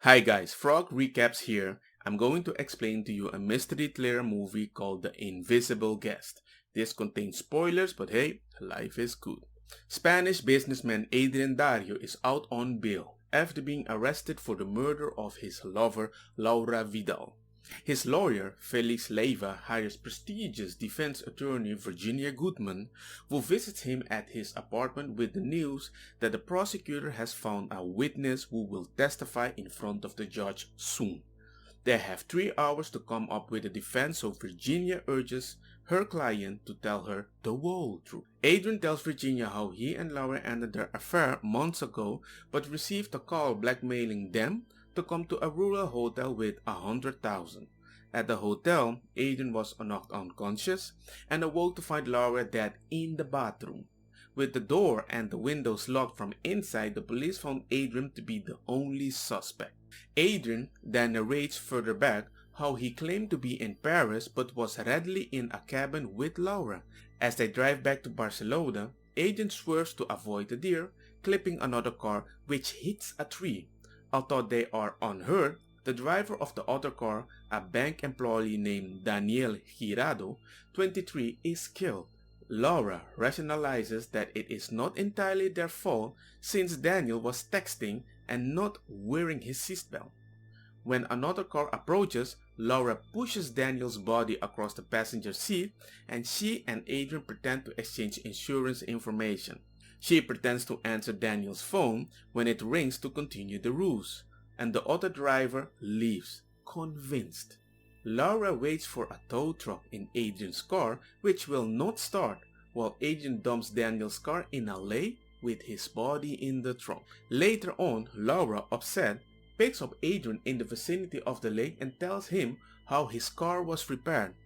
Hi guys, Frog Recaps here. I'm going to explain to you a mystery thriller movie called The Invisible Guest. This contains spoilers, but hey, life is good. Spanish businessman Adrian Dario is out on bail after being arrested for the murder of his lover Laura Vidal. His lawyer, Felix Leiva, hires prestigious defense attorney Virginia Goodman, who visits him at his apartment with the news that the prosecutor has found a witness who will testify in front of the judge soon. They have 3 hours to come up with a defense, so Virginia urges her client to tell her the whole truth. Adrian tells Virginia how he and Laura ended their affair months ago, but received a call blackmailing them to come to a rural hotel with 100,000. At the hotel, Adrian was knocked unconscious and awoke to find Laura dead in the bathroom. With the door and the windows locked from inside, the police found Adrian to be the only suspect. Adrian then narrates further back how he claimed to be in Paris but was readily in a cabin with Laura. As they drive back to Barcelona, Adrian swerves to avoid the deer, clipping another car which hits a tree. Although they are unhurt, the driver of the other car, a bank employee named Daniel Girado, 23, is killed. Laura rationalizes that it is not entirely their fault since Daniel was texting and not wearing his seatbelt. When another car approaches, Laura pushes Daniel's body across the passenger seat and she and Adrian pretend to exchange insurance information. She pretends to answer Daniel's phone when it rings to continue the ruse, and the other driver leaves, convinced. Laura waits for a tow truck in Adrian's car which will not start, while Adrian dumps Daniel's car in a lake with his body in the trunk. Later on, Laura, upset, picks up Adrian in the vicinity of the lake and tells him how his car was repaired.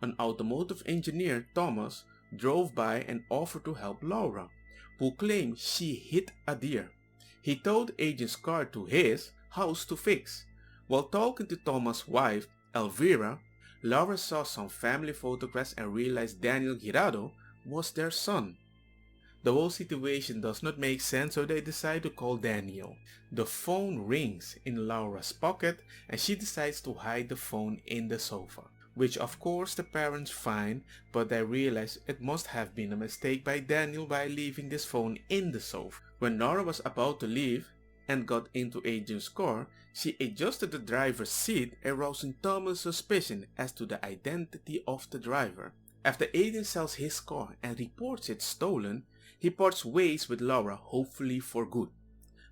An automotive engineer, Thomas, drove by and offered to help Laura, who claimed she hit a deer. He towed Adrian's car to his house to fix. While talking to Thomas' wife, Elvira, Laura saw some family photographs and realized Daniel Girado was their son. The whole situation does not make sense, so they decide to call Daniel. The phone rings in Laura's pocket and she decides to hide the phone in the sofa, which of course the parents find, but they realize it must have been a mistake by Daniel by leaving this phone in the sofa. When Laura was about to leave and got into Adrian's car, she adjusted the driver's seat, arousing Thomas' suspicion as to the identity of the driver. After Adrian sells his car and reports it stolen, he parts ways with Laura, hopefully for good.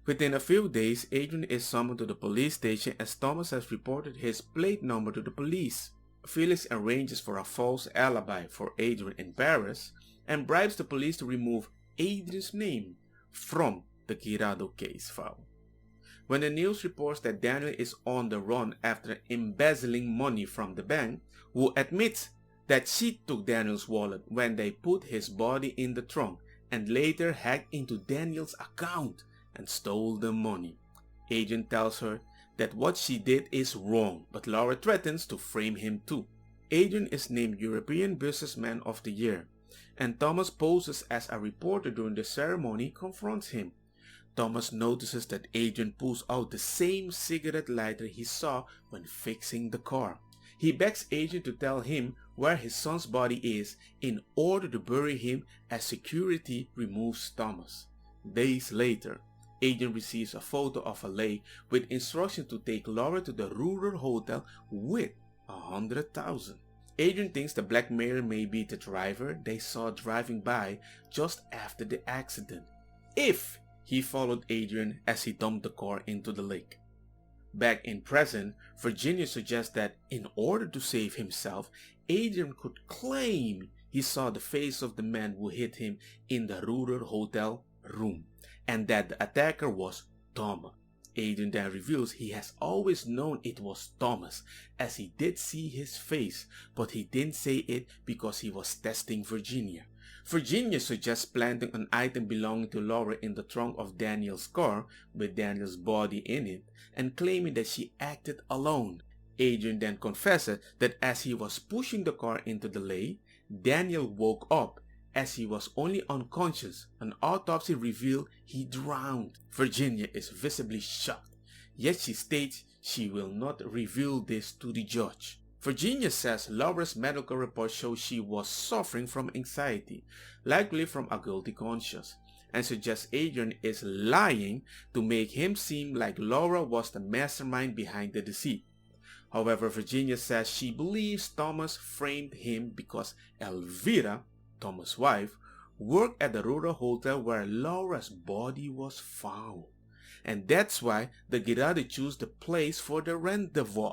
Within a few days, Adrian is summoned to the police station as Thomas has reported his plate number to the police. Felix arranges for a false alibi for Adrian in Paris and bribes the police to remove Adrian's name from the Girado case file. When the news reports that Daniel is on the run after embezzling money from the bank, who admits that she took Daniel's wallet when they put his body in the trunk and later hacked into Daniel's account and stole the money. Adrian tells her that what she did is wrong, but Laura threatens to frame him too. Adrian is named European Businessman of the Year, and Thomas poses as a reporter during the ceremony confronts him. Thomas notices that Adrian pulls out the same cigarette lighter he saw when fixing the car. He begs Adrian to tell him where his son's body is in order to bury him as security removes Thomas. Days later, Adrian receives a photo of a lake with instructions to take Laura to the rural hotel with 100,000. Adrian thinks the blackmailer may be the driver they saw driving by just after the accident, if he followed Adrian as he dumped the car into the lake. Back in prison, Virginia suggests that in order to save himself, Adrian could claim he saw the face of the man who hit him in the rural hotel room, and that the attacker was Thomas. Adrian then reveals he has always known it was Thomas, as he did see his face, but he didn't say it because he was testing Virginia. Virginia suggests planting an item belonging to Laura in the trunk of Daniel's car with Daniel's body in it and claiming that she acted alone. Adrian then confesses that as he was pushing the car into the lake, Daniel woke up as he was only unconscious. An autopsy revealed he drowned. Virginia is visibly shocked, yet she states she will not reveal this to the judge. Virginia says Laura's medical report shows she was suffering from anxiety, likely from a guilty conscience, and suggests Adrian is lying to make him seem like Laura was the mastermind behind the deceit. However, Virginia says she believes Thomas framed him because Elvira, Thomas' wife, worked at the rural hotel where Laura's body was found. And that's why the Girardi chose the place for the rendezvous.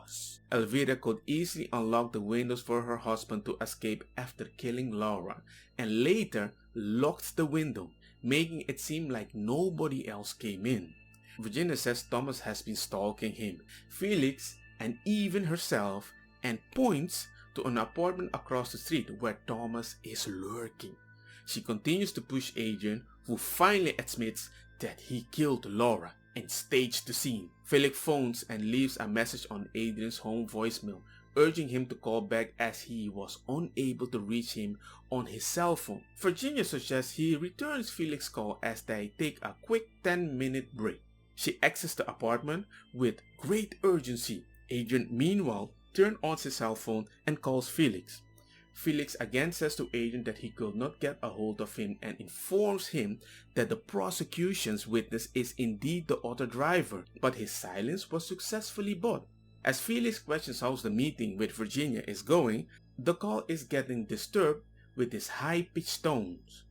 Elvira could easily unlock the windows for her husband to escape after killing Laura, and later locked the window, making it seem like nobody else came in. Virginia says Thomas has been stalking him, Felix, and even herself, and points to an apartment across the street where Thomas is lurking. She continues to push Adrian, who finally admits that he killed Laura and staged the scene. Felix phones and leaves a message on Adrian's home voicemail, urging him to call back as he was unable to reach him on his cell phone. Virginia suggests he returns Felix's call as they take a quick 10-minute break. She exits the apartment with great urgency. Adrian, meanwhile, turns on his cell phone and calls Felix. Felix again says to Adrian that he could not get a hold of him and informs him that the prosecution's witness is indeed the auto driver, but his silence was successfully bought. As Felix questions how the meeting with Virginia is going, the call is getting disturbed with his high-pitched tones.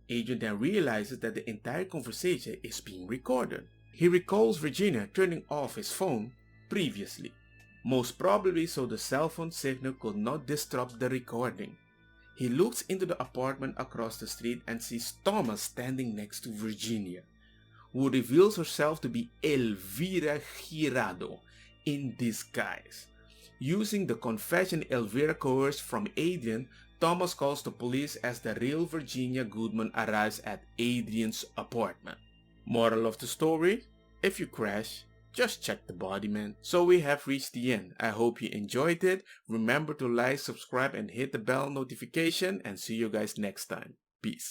Adrian then realizes that the entire conversation is being recorded. He recalls Virginia turning off his phone previously, most probably so the cell phone signal could not disrupt the recording. He looks into the apartment across the street and sees Thomas standing next to Virginia, who reveals herself to be Elvira Girardo in disguise. Using the confession Elvira coerced from Adrian, Thomas calls the police as the real Virginia Goodman arrives at Adrian's apartment. Moral of the story: if you crash, just check the body, man. So we have reached the end. I hope you enjoyed it. Remember to like, subscribe, and hit the bell notification, and see you guys next time. Peace.